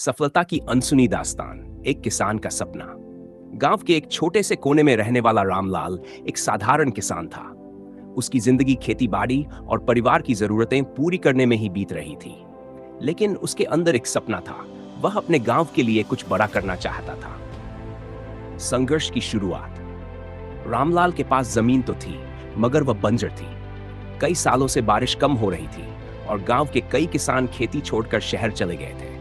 सफलता की अनसुनी दास्तान, एक किसान का सपना। गांव के एक छोटे से कोने में रहने वाला रामलाल एक साधारण किसान था। उसकी जिंदगी खेती बाड़ी और परिवार की जरूरतें पूरी करने में ही बीत रही थी। लेकिन उसके अंदर एक सपना था। वह अपने गांव के लिए कुछ बड़ा करना चाहता था। संघर्ष की शुरुआत। रामलाल के पास जमीन तो थी, मगर वह बंजर थी। कई सालों से बारिश कम हो रही थी और गांव के कई किसान खेती छोड़कर शहर चले गए थे।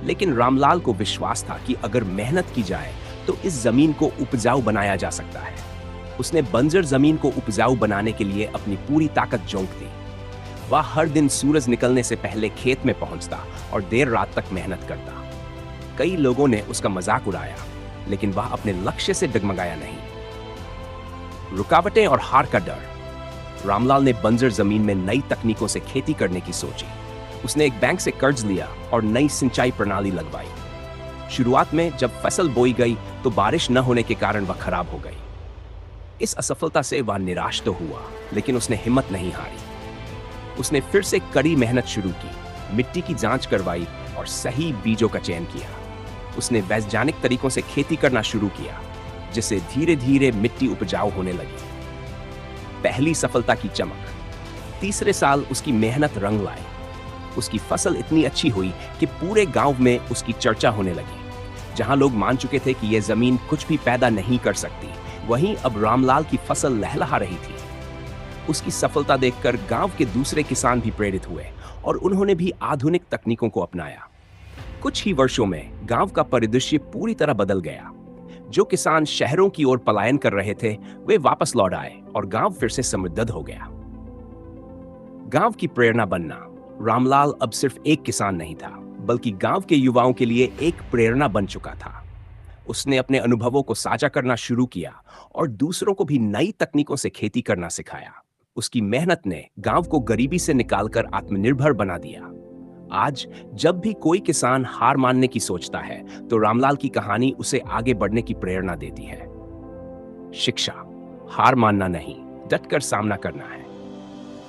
लेकिन रामलाल को विश्वास था कि अगर मेहनत की जाए तो इस जमीन को उपजाऊ बनाया जा सकता है। उसने बंजर जमीन को उपजाऊ बनाने के लिए अपनी पूरी ताकत झोंक दी। वह हर दिन सूरज निकलने से पहले खेत में पहुंचता और देर रात तक मेहनत करता। कई लोगों ने उसका मजाक उड़ाया, लेकिन वह अपने लक्ष्य से डगमगाया नहीं। रुकावटें और हार का डर। रामलाल ने बंजर जमीन में नई तकनीकों से खेती करने की सोची। उसने एक बैंक से कर्ज लिया और नई सिंचाई प्रणाली लगवाई। शुरुआत में जब फसल बोई गई तो बारिश न होने के कारण वह खराब हो गई। इस असफलता से वह निराश तो हुआ, लेकिन उसने हिम्मत नहीं हारी। उसने फिर से कड़ी मेहनत शुरू की, मिट्टी की जांच करवाई और सही बीजों का चयन किया। उसने वैज्ञानिक तरीकों से खेती करना शुरू किया, जिससे धीरे धीरे मिट्टी उपजाऊ होने लगी। पहली सफलता की चमक। तीसरे साल उसकी मेहनत रंग लाई। उसकी फसल इतनी अच्छी हुई कि पूरे गांव में उसकी चर्चा होने लगी। जहां लोग मान चुके थे कि यह जमीन कुछ भी पैदा नहीं कर सकती, वहीं अब रामलाल की फसल लहलहा रही थी। उसकी सफलता देखकर गांव के दूसरे किसान भी प्रेरित हुए और उन्होंने भी आधुनिक तकनीकों को अपनाया। कुछ ही वर्षों में गांव का परिदृश्य पूरी तरह बदल गया। जो किसान शहरों की ओर पलायन कर रहे थे, वे वापस लौट आए और गांव फिर से समृद्ध हो गया। गांव की प्रेरणा बनना। रामलाल अब सिर्फ एक किसान नहीं था, बल्कि गांव के युवाओं के लिए एक प्रेरणा बन चुका था। उसने अपने अनुभवों को साझा करना शुरू किया और दूसरों को भी नई तकनीकों से खेती करना सिखाया। उसकी मेहनत ने गांव को गरीबी से निकालकर आत्मनिर्भर बना दिया। आज जब भी कोई किसान हार मानने की सोचता है, तो रामलाल की कहानी उसे आगे बढ़ने की प्रेरणा देती है। शिक्षा। हार मानना नहीं, डटकर सामना करना है।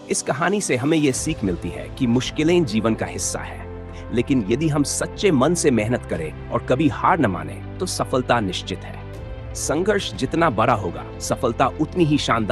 इस कहानी से हमें यह सीख मिलती है कि मुश्किलें जीवन का हिस्सा है, लेकिन यदि हम सच्चे मन से मेहनत करें और कभी हार न माने, तो सफलता निश्चित है। संघर्ष जितना बड़ा होगा, सफलता उतनी ही शानदार